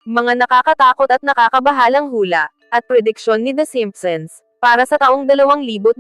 Mga nakakatakot at nakakabahalang hula, at prediksyon ni The Simpsons, para sa taong 2025.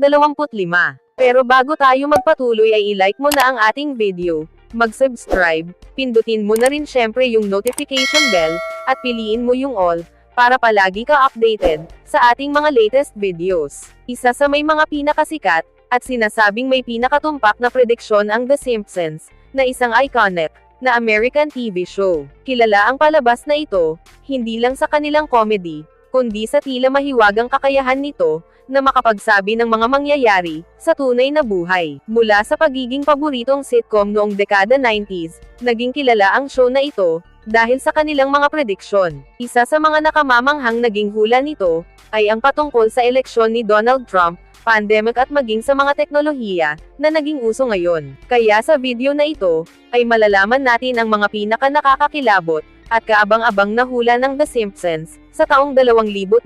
Pero bago tayo magpatuloy ay i-like mo na ang ating video, mag-subscribe, pindutin mo na rin syempre yung notification bell, at piliin mo yung all, para palagi ka updated, sa ating mga latest videos. Isa sa may mga pinakasikat, at sinasabing may pinakatumpak na prediksyon ang The Simpsons, na isang iconic, na American TV show. Kilala ang palabas na ito, hindi lang sa kanilang comedy, kundi sa tila mahiwagang kakayahan nito, na makapagsabi ng mga mangyayari, sa tunay na buhay. Mula sa pagiging paboritong sitcom noong dekada 90s, naging kilala ang show na ito, dahil sa kanilang mga prediksyon. Isa sa mga nakamamanghang naging hula nito, ay ang patungkol sa eleksyon ni Donald Trump, pandemic at maging sa mga teknolohiya, na naging uso ngayon. Kaya sa video na ito, ay malalaman natin ang mga pinaka nakakakilabot, at kaabang-abang na hula ng The Simpsons, sa taong 2025.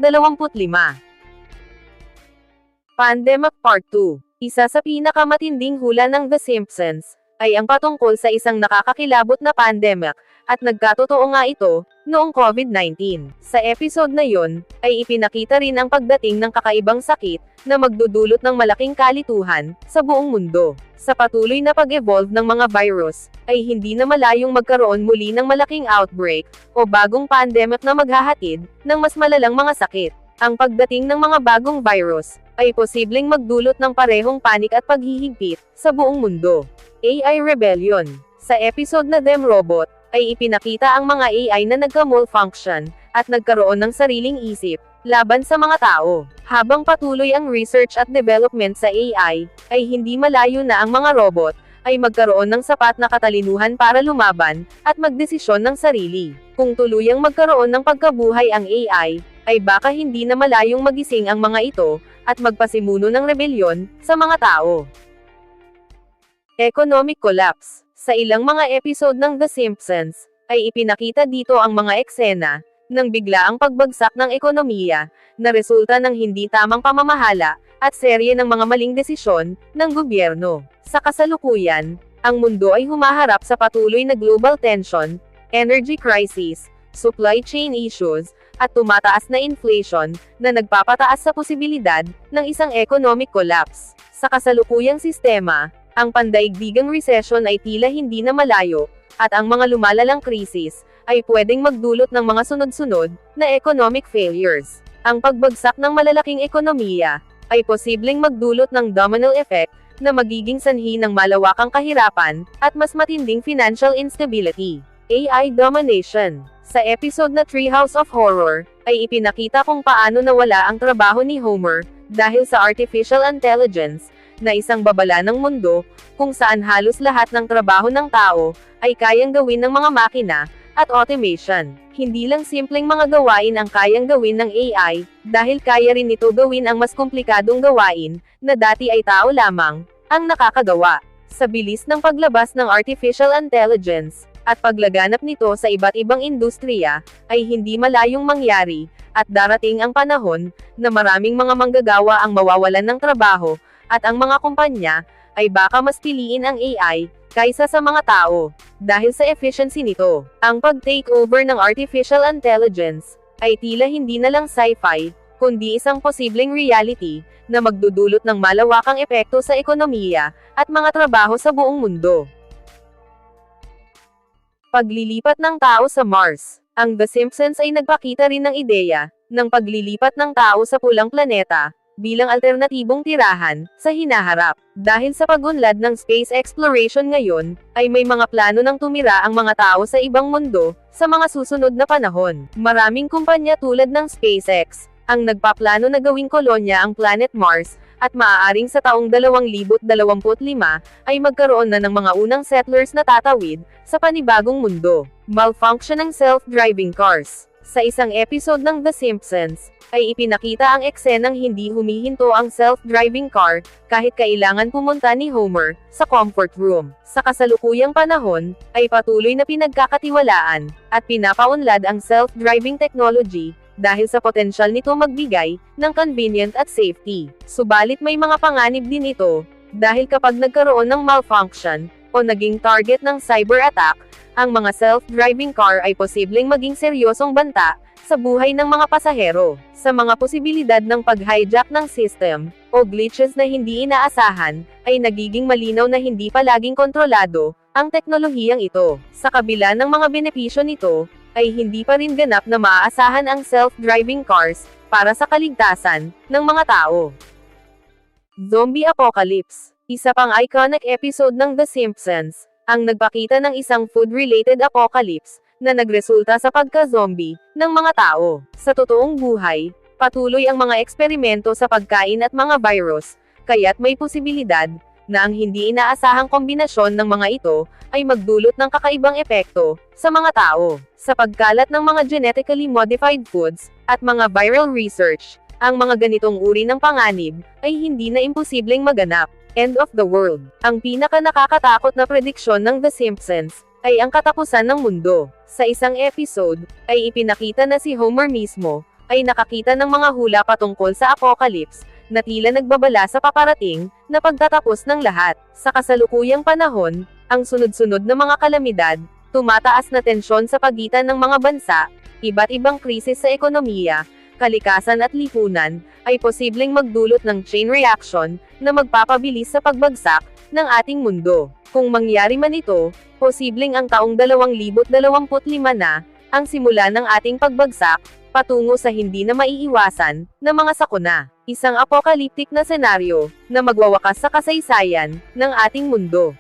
Pandemic Part 2. Isa sa pinakamatinding hula ng The Simpsons, ay ang patungkol sa isang nakakakilabot na pandemic, at nagkatotoo nga ito, noong COVID-19. Sa episode na yon, ay ipinakita rin ang pagdating ng kakaibang sakit, na magdudulot ng malaking kalituhan, sa buong mundo. Sa patuloy na pag-evolve ng mga virus, ay hindi na malayong magkaroon muli ng malaking outbreak, o bagong pandemic na maghahatid, ng mas malalang mga sakit. Ang pagdating ng mga bagong virus, ay posibleng magdulot ng parehong panik at paghihigpit, sa buong mundo. AI Rebellion. Sa episode na Them Robot, ay ipinakita ang mga AI na nagka-malfunction, at nagkaroon ng sariling isip, laban sa mga tao. Habang patuloy ang research at development sa AI, ay hindi malayo na ang mga robot, ay magkaroon ng sapat na katalinuhan para lumaban, at magdesisyon ng sarili. Kung tuluyang magkaroon ng pagkabuhay ang AI, ay baka hindi na malayong magising ang mga ito, at magpasimuno ng rebelyon, sa mga tao. Economic Collapse. Sa ilang mga episode ng The Simpsons, ay ipinakita dito ang mga eksena, ng biglaang pagbagsak ng ekonomiya, na resulta ng hindi tamang pamamahala, at serye ng mga maling desisyon, ng gobyerno. Sa kasalukuyan, ang mundo ay humaharap sa patuloy na global tension, energy crisis, supply chain issues, at tumataas na inflation, na nagpapataas sa posibilidad, ng isang economic collapse. Sa kasalukuyang sistema, ang pandaigdigang recession ay tila hindi na malayo, at ang mga lumalalang krisis, ay pwedeng magdulot ng mga sunod-sunod, na economic failures. Ang pagbagsak ng malalaking ekonomiya, ay posibleng magdulot ng domino effect, na magiging sanhi ng malawakang kahirapan, at mas matinding financial instability. AI Domination. Sa episode na Treehouse of Horror, ay ipinakita kung paano nawala ang trabaho ni Homer, dahil sa artificial intelligence, na isang babala ng mundo, kung saan halos lahat ng trabaho ng tao, ay kayang gawin ng mga makina, at automation. Hindi lang simpleng mga gawain ang kayang gawin ng AI, dahil kaya rin ito gawin ang mas komplikadong gawain, na dati ay tao lamang, ang nakakagawa. Sa bilis ng paglabas ng artificial intelligence, at paglaganap nito sa iba't ibang industriya, ay hindi malayong mangyari, at darating ang panahon, na maraming mga manggagawa ang mawawalan ng trabaho, at ang mga kumpanya, ay baka mas piliin ang AI, kaysa sa mga tao. Dahil sa efficiency nito, ang pag-takeover ng artificial intelligence, ay tila hindi na lang sci-fi, kundi isang posibleng reality, na magdudulot ng malawakang epekto sa ekonomiya, at mga trabaho sa buong mundo. Paglilipat ng tao sa Mars. Ang The Simpsons ay nagpakita rin ng ideya, ng paglilipat ng tao sa pulang planeta, bilang alternatibong tirahan, sa hinaharap. Dahil sa pagunlad ng space exploration ngayon, ay may mga plano ng tumira ang mga tao sa ibang mundo, sa mga susunod na panahon. Maraming kumpanya tulad ng SpaceX, ang nagpaplano na gawing kolonya ang planet Mars, at maaaring sa taong 2025, ay magkaroon na ng mga unang settlers na tatawid, sa panibagong mundo. Malfunction ng self-driving cars. Sa isang episode ng The Simpsons, ay ipinakita ang eksenang hindi humihinto ang self-driving car, kahit kailangan pumunta ni Homer, sa comfort room. Sa kasalukuyang panahon, ay patuloy na pinagkakatiwalaan, at pinapaunlad ang self-driving technology, dahil sa potensyal nito magbigay, ng convenient at safety. Subalit may mga panganib din ito, dahil kapag nagkaroon ng malfunction, o naging target ng cyber attack, ang mga self-driving car ay posibleng maging seryosong banta sa buhay ng mga pasahero. Sa mga posibilidad ng pag-hijack ng system, o glitches na hindi inaasahan, ay nagiging malinaw na hindi palaging kontrolado ang teknolohiyang ito. Sa kabila ng mga benepisyo nito, ay hindi pa rin ganap na maaasahan ang self-driving cars para sa kaligtasan ng mga tao. Zombie Apocalypse. Isa pang iconic episode ng The Simpsons, ang nagpakita ng isang food-related apocalypse na nagresulta sa pagka-zombie ng mga tao. Sa totoong buhay, patuloy ang mga eksperimento sa pagkain at mga virus, kaya't may posibilidad na ang hindi inaasahang kombinasyon ng mga ito ay magdulot ng kakaibang epekto sa mga tao. Sa pagkalat ng mga genetically modified foods at mga viral research, ang mga ganitong uri ng panganib ay hindi na imposibleng maganap. End of the world. Ang pinaka-nakakatakot na prediksyon ng The Simpsons ay ang katapusan ng mundo. Sa isang episode, ay ipinakita na si Homer mismo ay nakakita ng mga hula patungkol sa apocalypse na tila nagbabala sa paparating na pagtatapos ng lahat. Sa kasalukuyang panahon, ang sunod-sunod na mga kalamidad, tumataas na tensyon sa pagitan ng mga bansa, iba't ibang krisis sa ekonomiya, kalikasan at lipunan, ay posibleng magdulot ng chain reaction na magpapabilis sa pagbagsak ng ating mundo. Kung mangyari man ito, posibleng ang taong 2025 na ang simula ng ating pagbagsak patungo sa hindi na maiiwasan na mga sakuna. Isang apocalyptic na senaryo na magwawakas sa kasaysayan ng ating mundo.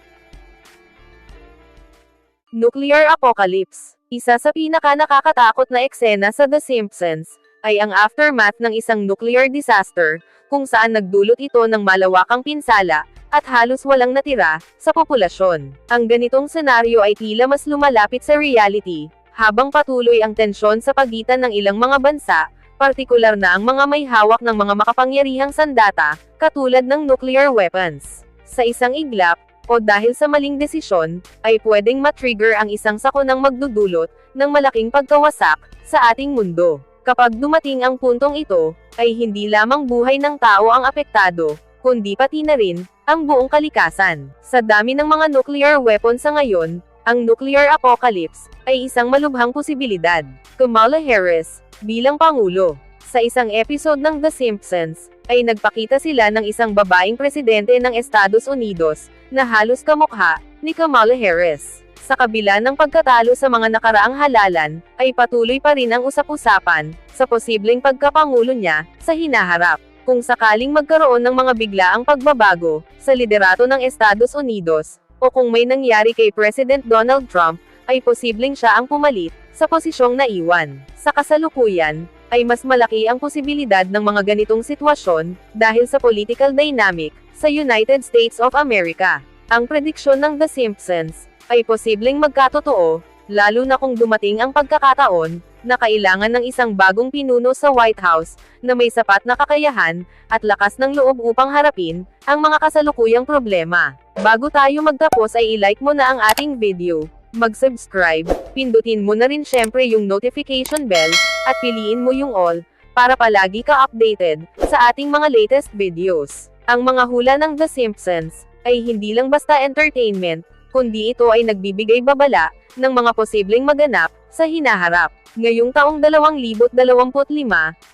Nuclear Apocalypse. Isa sa pinaka-nakakatakot na eksena sa The Simpsons ay ang aftermath ng isang nuclear disaster, kung saan nagdulot ito ng malawakang pinsala at halos walang natira sa populasyon. Ang ganitong senaryo ay tila mas lumalapit sa reality, habang patuloy ang tensyon sa pagitan ng ilang mga bansa, partikular na ang mga may hawak ng mga makapangyarihang sandata, katulad ng nuclear weapons. Sa isang iglap, o dahil sa maling desisyon, ay pwedeng matrigger ang isang sakunang magdudulot ng malaking pagkawasak sa ating mundo. Kapag dumating ang puntong ito, ay hindi lamang buhay ng tao ang apektado, kundi pati na rin ang buong kalikasan. Sa dami ng mga nuclear weapons sa ngayon, ang nuclear apocalypse ay isang malubhang posibilidad. Kamala Harris, bilang Pangulo. Sa isang episode ng The Simpsons, ay nagpakita sila ng isang babaeng presidente ng Estados Unidos, na halos kamukha ni Kamala Harris. Sa kabila ng pagkatalo sa mga nakaraang halalan, ay patuloy pa rin ang usap-usapan sa posibleng pagkapangulo niya sa hinaharap. Kung sakaling magkaroon ng mga biglaang pagbabago sa liderato ng Estados Unidos, o kung may nangyari kay President Donald Trump, ay posibleng siya ang pumalit sa posisyong naiwan. Sa kasalukuyan, ay mas malaki ang posibilidad ng mga ganitong sitwasyon dahil sa political dynamic sa United States of America. Ang prediksyon ng The Simpsons ay posibleng magkatotoo, lalo na kung dumating ang pagkakataon na kailangan ng isang bagong pinuno sa White House na may sapat na kakayahan at lakas ng loob upang harapin ang mga kasalukuyang problema. Bago tayo magtapos ay i-like mo na ang ating video, mag-subscribe, pindutin mo na rin syempre yung notification bell, at piliin mo yung all, para palagi ka updated sa ating mga latest videos. Ang mga hula ng The Simpsons ay hindi lang basta entertainment, kundi ito ay nagbibigay babala ng mga posibleng maganap sa hinaharap. Ngayong taong 2025,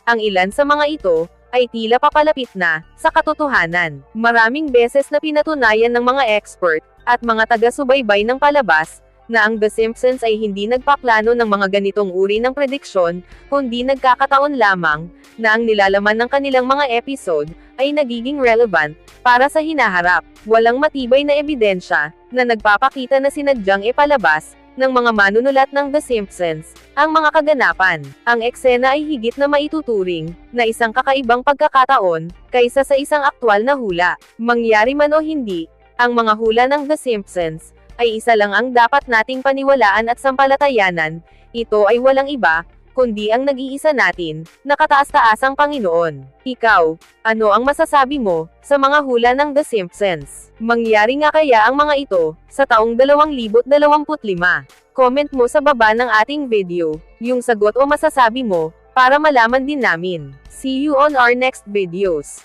ang ilan sa mga ito ay tila papalapit na sa katotohanan. Maraming beses na pinatunayan ng mga expert at mga taga-subaybay ng palabas na ang The Simpsons ay hindi nagpaplano ng mga ganitong uri ng prediksyon, kundi nagkakataon lamang na ang nilalaman ng kanilang mga episode ay nagiging relevant para sa hinaharap. Walang matibay na ebidensya na nagpapakita na sinadyang ipalabas ng mga manunulat ng The Simpsons ang mga kaganapan. Ang eksena ay higit na maituturing na isang kakaibang pagkakataon kaysa sa isang aktwal na hula. Mangyari man o hindi, ang mga hula ng The Simpsons ay isa lang ang dapat nating paniwalaan at sampalatayanan. Ito ay walang iba kundi ang nag-iisa natin, na kataas-taasang Panginoon. Ikaw, ano ang masasabi mo sa mga hula ng The Simpsons? Mangyari nga kaya ang mga ito sa taong 2025? Comment mo sa baba ng ating video yung sagot o masasabi mo para malaman din namin. See you on our next videos.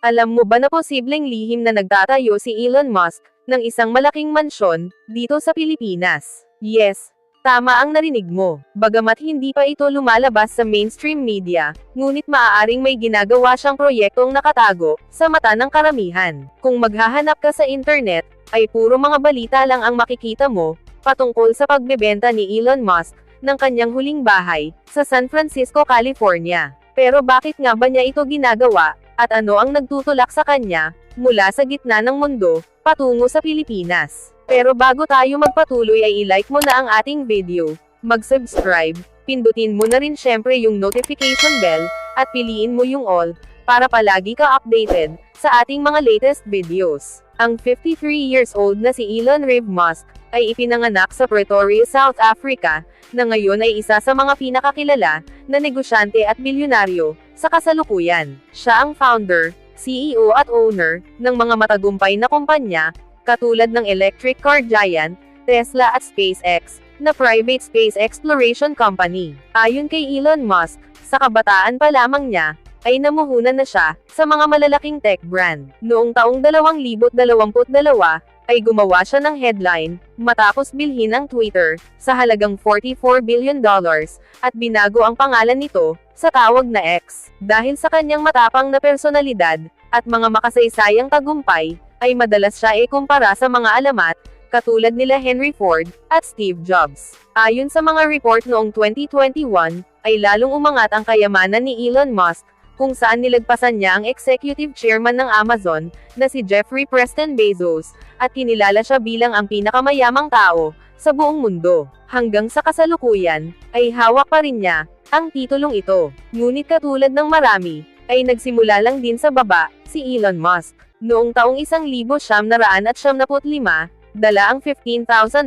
Alam mo ba na posibleng lihim na nagtatayo si Elon Musk ng isang malaking mansyon dito sa Pilipinas? Yes, tama ang narinig mo. Bagamat hindi pa ito lumalabas sa mainstream media, ngunit maaaring may ginagawa siyang proyektong nakatago sa mata ng karamihan. Kung maghahanap ka sa internet, ay puro mga balita lang ang makikita mo patungkol sa pagbebenta ni Elon Musk ng kanyang huling bahay sa San Francisco, California. Pero bakit nga ba niya ito ginagawa? At ano ang nagtutulak sa kanya, mula sa gitna ng mundo, patungo sa Pilipinas? Pero bago tayo magpatuloy ay i-like mo na ang ating video, mag-subscribe, pindutin mo na rin syempre yung notification bell, at piliin mo yung all, para palagi ka updated sa ating mga latest videos. Ang 53 years old na si Elon Reeve Musk, ay ipinanganak sa Pretoria, South Africa, na ngayon ay isa sa mga pinakakilala na negosyante at bilyonaryo sa kasalukuyan. Siya ang founder, CEO at owner ng mga matagumpay na kumpanya, katulad ng electric car giant, Tesla at SpaceX, na private space exploration company. Ayon kay Elon Musk, sa kabataan pa lamang niya, ay namuhunan na siya sa mga malalaking tech brand. Noong taong 2022, ay gumawa siya ng headline, matapos bilhin ang Twitter, sa halagang $44 billion, at binago ang pangalan nito, sa tawag na X. Dahil sa kanyang matapang na personalidad, at mga makasaysayang tagumpay, ay madalas siya ikumpara sa mga alamat, katulad nila Henry Ford, at Steve Jobs. Ayon sa mga report noong 2021, ay lalong umangat ang kayamanan ni Elon Musk, kung saan nilagpasan niya ang executive chairman ng Amazon, na si Jeffrey Preston Bezos, at kinilala siya bilang ang pinakamayamang tao sa buong mundo. Hanggang sa kasalukuyan, ay hawak pa rin niya ang titulong ito. Ngunit katulad ng marami, ay nagsimula lang din sa baba si Elon Musk. Noong taong 1995, dala ang $15,000,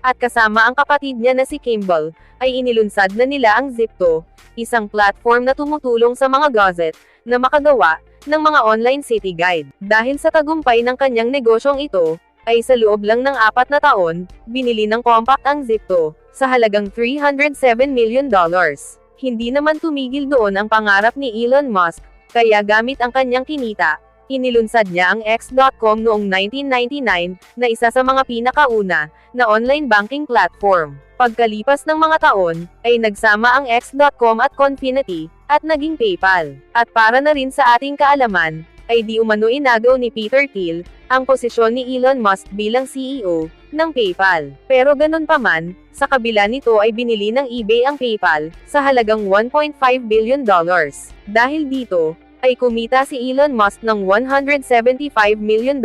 at kasama ang kapatid niya na si Kimball, ay inilunsad na nila ang Zipto, isang platform na tumutulong sa mga gazette na makagawa ng mga online city guide. Dahil sa tagumpay ng kanyang negosyong ito, ay sa loob lang ng 4 na taon, binili ng Compaq ang Zipto, sa halagang $307 million. Hindi naman tumigil doon ang pangarap ni Elon Musk, kaya gamit ang kanyang kinita, inilunsad niya ang X.com noong 1999, na isa sa mga pinakauna na online banking platform. Pagkalipas ng mga taon, ay nagsama ang X.com at Confinity, at naging PayPal. At para na rin sa ating kaalaman, ay di umano inagaw ni Peter Thiel ang posisyon ni Elon Musk bilang CEO ng PayPal. Pero ganun pa man, sa kabila nito ay binili ng eBay ang PayPal sa halagang $1.5 billion. Dahil dito, ay kumita si Elon Musk ng $175 million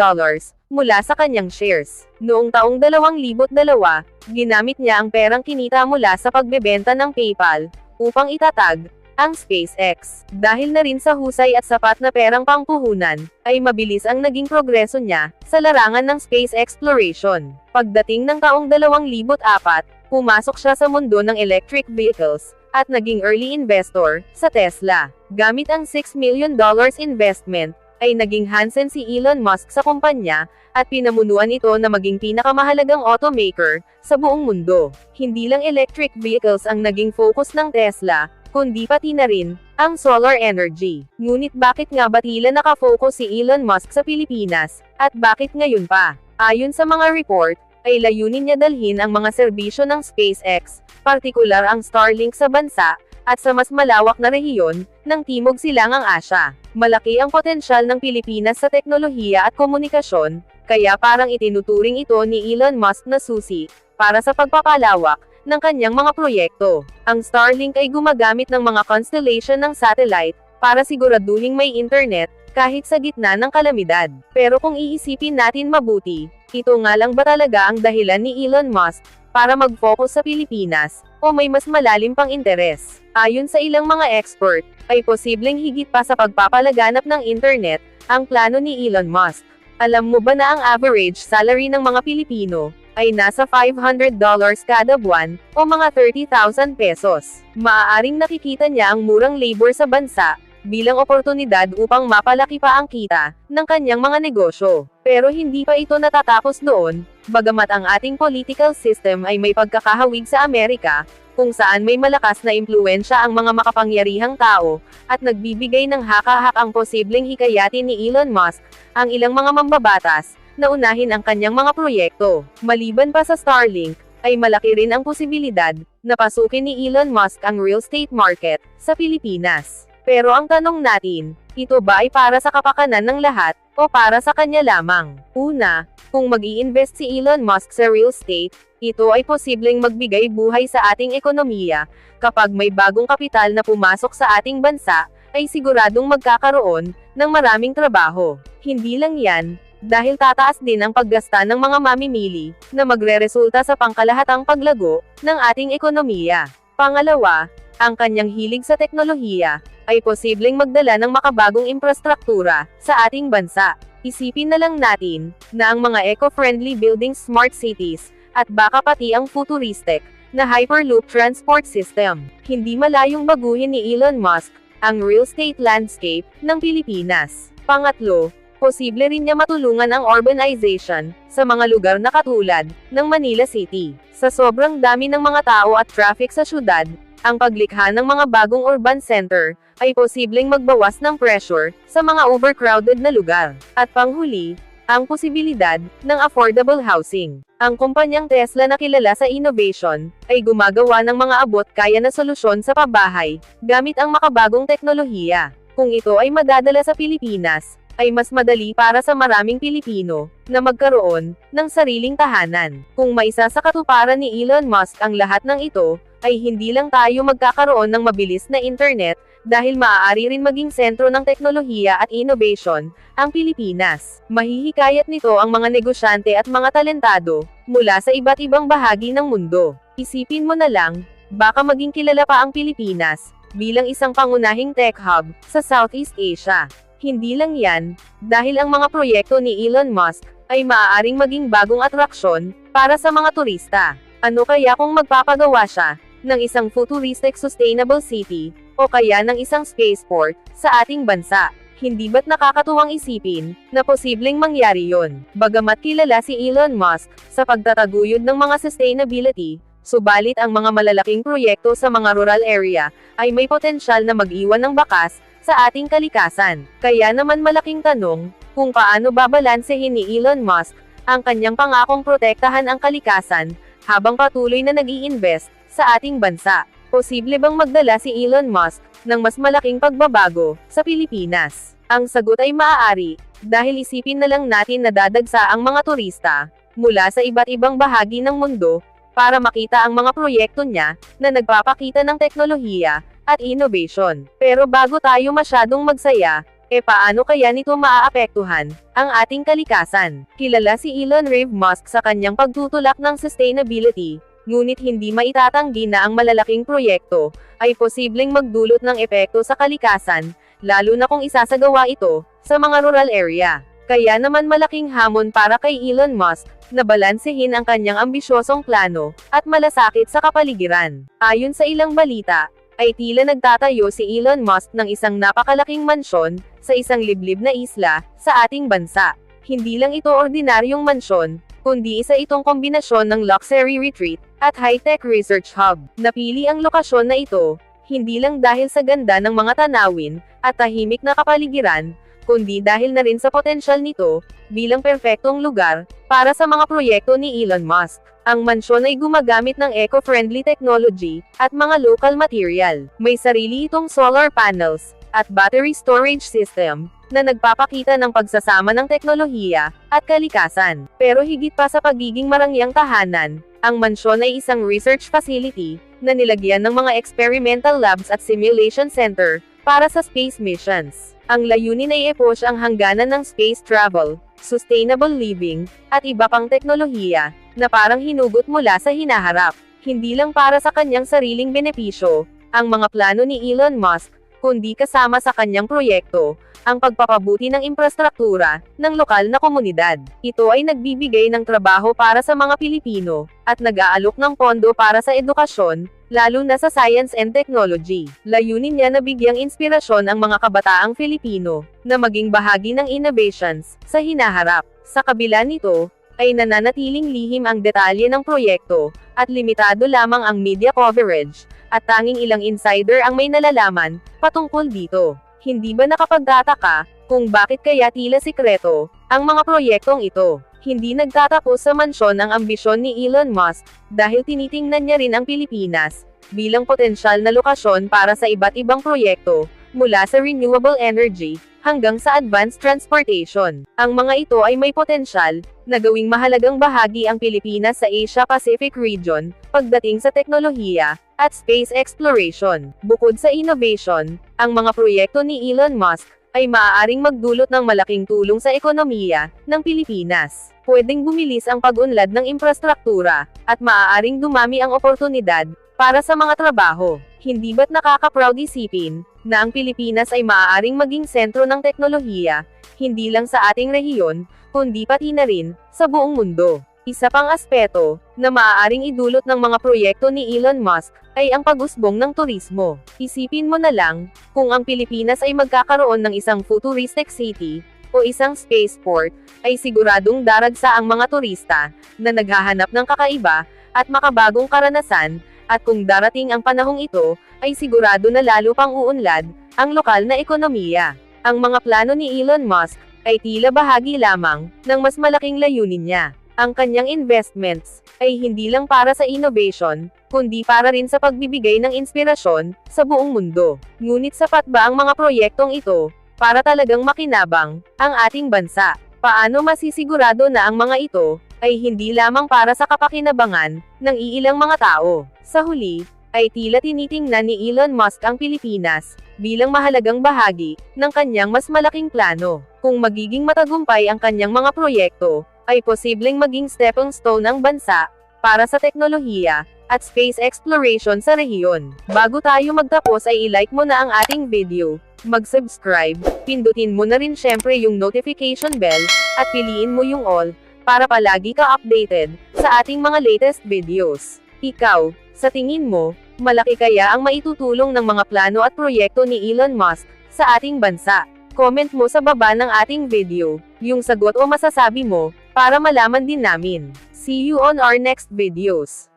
mula sa kanyang shares. Noong taong 2002, ginamit niya ang perang kinita mula sa pagbebenta ng PayPal upang itatag ang SpaceX. Dahil na rin sa husay at sapat na perang pangpuhunan, ay mabilis ang naging progreso niya sa larangan ng space exploration. Pagdating ng taong 2004, pumasok siya sa mundo ng electric vehicles, at naging early investor sa Tesla. Gamit ang $6 million investment, ay naging Hansen si Elon Musk sa kumpanya, at pinamunuan ito na maging pinakamahalagang automaker sa buong mundo. Hindi lang electric vehicles ang naging focus ng Tesla, kundi pati na rin ang solar energy. Ngunit bakit nga ba tila nakafocus si Elon Musk sa Pilipinas, at bakit ngayon pa? Ayon sa mga report, ay layunin niya dalhin ang mga serbisyo ng SpaceX, partikular ang Starlink sa bansa, at sa mas malawak na rehiyon ng Timog Silangang Asya. Malaki ang potensyal ng Pilipinas sa teknolohiya at komunikasyon, kaya parang itinuturing ito ni Elon Musk na susi para sa pagpapalawak ng kanyang mga proyekto. Ang Starlink ay gumagamit ng mga constellation ng satellite para siguraduhing may internet kahit sa gitna ng kalamidad. Pero kung iisipin natin mabuti, ito nga lang ba talaga ang dahilan ni Elon Musk para mag-focus sa Pilipinas, o may mas malalim pang interes? Ayon sa ilang mga expert, ay posibleng higit pa sa pagpapalaganap ng internet ang plano ni Elon Musk. Alam mo ba na ang average salary ng mga Pilipino ay nasa $500 kada buwan, o mga 30,000 pesos? Maaaring nakikita niya ang murang labor sa bansa, bilang oportunidad upang mapalaki pa ang kita ng kanyang mga negosyo. Pero hindi pa ito natatapos doon, bagamat ang ating political system ay may pagkakahawig sa Amerika, kung saan may malakas na impluwensya ang mga makapangyarihang tao, at nagbibigay ng haka-hakang posibleng hikayatin ni Elon Musk, ang ilang mga mambabatas, na unahin ang kanyang mga proyekto. Maliban pa sa Starlink, ay malaki rin ang posibilidad na pasukin ni Elon Musk ang real estate market sa Pilipinas. Pero ang tanong natin, ito ba ay para sa kapakanan ng lahat, o para sa kanya lamang? Una, kung mag-i-invest si Elon Musk sa real estate, ito ay posibleng magbigay buhay sa ating ekonomiya. Kapag may bagong kapital na pumasok sa ating bansa, ay siguradong magkakaroon ng maraming trabaho. Hindi lang yan, dahil tataas din ang paggasta ng mga mamimili, na magreresulta sa pangkalahatang paglago ng ating ekonomiya. Pangalawa, ang kanyang hilig sa teknolohiya ay posibleng magdala ng makabagong infrastruktura sa ating bansa. Isipin na lang natin na ang mga eco-friendly buildings, smart cities, at baka pati ang futuristic na Hyperloop transport system. Hindi malayong baguhin ni Elon Musk ang real estate landscape ng Pilipinas. Pangatlo, posible rin niya matulungan ang urbanization sa mga lugar na katulad ng Manila City. Sa sobrang dami ng mga tao at traffic sa syudad, ang paglikha ng mga bagong urban center ay posibleng magbawas ng pressure sa mga overcrowded na lugar. At panghuli, ang posibilidad ng affordable housing. Ang kumpanyang Tesla na kilala sa innovation, ay gumagawa ng mga abot-kaya na solusyon sa pabahay, gamit ang makabagong teknolohiya. Kung ito ay madadala sa Pilipinas, ay mas madali para sa maraming Pilipino na magkaroon ng sariling tahanan. Kung maisa sa katuparan ni Elon Musk ang lahat ng ito, ay hindi lang tayo magkakaroon ng mabilis na internet, dahil maaari rin maging sentro ng teknolohiya at innovation ang Pilipinas. Mahihikayat nito ang mga negosyante at mga talentado mula sa iba't ibang bahagi ng mundo. Isipin mo na lang, baka maging kilala pa ang Pilipinas bilang isang pangunahing tech hub sa Southeast Asia. Hindi lang yan, dahil ang mga proyekto ni Elon Musk ay maaaring maging bagong atraksyon para sa mga turista. Ano kaya kung magpapagawa siya ng isang futuristic sustainable city, o kaya ng isang spaceport sa ating bansa? Hindi ba't nakakatuwang isipin na posibleng mangyari yon? Bagamat kilala si Elon Musk sa pagtataguyod ng mga sustainability, subalit ang mga malalaking proyekto sa mga rural area ay may potensyal na mag-iwan ng bakas sa ating kalikasan. Kaya naman malaking tanong, kung paano babalansehin ni Elon Musk ang kanyang pangakong protektahan ang kalikasan habang patuloy na nag-i-invest sa ating bansa. Posible bang magdala si Elon Musk ng mas malaking pagbabago sa Pilipinas? Ang sagot ay maaari, dahil isipin na lang natin na dadagsa ang mga turista mula sa iba't ibang bahagi ng mundo para makita ang mga proyekto niya na nagpapakita ng teknolohiya at innovation. Pero bago tayo masyadong magsaya, paano kaya nito maaapektuhan ang ating kalikasan? Kilala si Elon Reeve Musk sa kanyang pagtutulak ng sustainability, ngunit hindi maitatanggi na ang malalaking proyekto ay posibleng magdulot ng epekto sa kalikasan, lalo na kung isasagawa ito sa mga rural area. Kaya naman malaking hamon para kay Elon Musk na balansehin ang kanyang ambisyosong plano at malasakit sa kapaligiran. Ayon sa ilang balita, ay tila nagtatayo si Elon Musk ng isang napakalaking mansyon sa isang liblib na isla sa ating bansa. Hindi lang ito ordinaryong mansyon, kundi isa itong kombinasyon ng luxury retreat at high-tech research hub. Napili ang lokasyon na ito, hindi lang dahil sa ganda ng mga tanawin at tahimik na kapaligiran, kundi dahil na rin sa potensyal nito bilang perpektong lugar para sa mga proyekto ni Elon Musk. Ang mansyon ay gumagamit ng eco-friendly technology at mga local material. May sarili itong solar panels at battery storage system na nagpapakita ng pagsasama ng teknolohiya at kalikasan. Pero higit pa sa pagiging marangyang tahanan, ang mansyon ay isang research facility na nilagyan ng mga experimental labs at simulation center para sa space missions. Ang layunin ay i-push ang hangganan ng space travel, sustainable living, at iba pang teknolohiya na parang hinugot mula sa hinaharap. Hindi lang para sa kanyang sariling benepisyo, ang mga plano ni Elon Musk kundi kasama sa kanyang proyekto, ang pagpapabuti ng infrastruktura ng lokal na komunidad. Ito ay nagbibigay ng trabaho para sa mga Pilipino, at nag-aalok ng pondo para sa edukasyon, lalo na sa science and technology. Layunin niya na bigyang inspirasyon ang mga kabataang Filipino, na maging bahagi ng innovations sa hinaharap. Sa kabila nito, ay nananatiling lihim ang detalye ng proyekto, at limitado lamang ang media coverage, at tanging ilang insider ang may nalalaman patungkol dito. Hindi ba nakapagtataka kung bakit kaya tila sikreto ang mga proyektong ito? Hindi nagtatapos sa mansyon ang ambisyon ni Elon Musk, dahil tinitingnan niya rin ang Pilipinas bilang potensyal na lokasyon para sa iba't ibang proyekto, mula sa renewable energy hanggang sa advanced transportation. Ang mga ito ay may potensyal na gawing mahalagang bahagi ang Pilipinas sa Asia-Pacific region pagdating sa teknolohiya at space exploration. Bukod sa innovation, ang mga proyekto ni Elon Musk ay maaaring magdulot ng malaking tulong sa ekonomiya ng Pilipinas. Pwedeng bumilis ang pag-unlad ng infrastruktura, at maaaring dumami ang oportunidad para sa mga trabaho. Hindi ba't nakaka-proud isipin na ang Pilipinas ay maaaring maging sentro ng teknolohiya, hindi lang sa ating rehiyon, kundi pati na rin sa buong mundo. Isa pang aspeto na maaaring idulot ng mga proyekto ni Elon Musk ay ang pag-usbong ng turismo. Isipin mo na lang, kung ang Pilipinas ay magkakaroon ng isang futuristic city o isang spaceport, ay siguradong daragsa ang mga turista na naghahanap ng kakaiba at makabagong karanasan, at kung darating ang panahong ito, ay sigurado na lalo pang uunlad ang lokal na ekonomiya. Ang mga plano ni Elon Musk ay tila bahagi lamang ng mas malaking layunin niya. Ang kanyang investments ay hindi lang para sa innovation, kundi para rin sa pagbibigay ng inspirasyon sa buong mundo. Ngunit sapat ba ang mga proyektong ito para talagang makinabang ang ating bansa? Paano masisigurado na ang mga ito ay hindi lamang para sa kapakinabangan ng iilang mga tao? Sa huli, ay tila tinitingnan ni Elon Musk ang Pilipinas bilang mahalagang bahagi ng kanyang mas malaking plano. Kung magiging matagumpay ang kanyang mga proyekto, ay posibleng maging stepping stone ang bansa para sa teknolohiya at space exploration sa rehiyon. Bago tayo magtapos ay i-like mo na ang ating video, mag-subscribe, pindutin mo na rin syempre yung notification bell, at piliin mo yung all, para palagi ka updated sa ating mga latest videos. Ikaw, sa tingin mo, malaki kaya ang maitutulong ng mga plano at proyekto ni Elon Musk sa ating bansa? Comment mo sa baba ng ating video yung sagot o masasabi mo, para malaman din namin. See you on our next videos.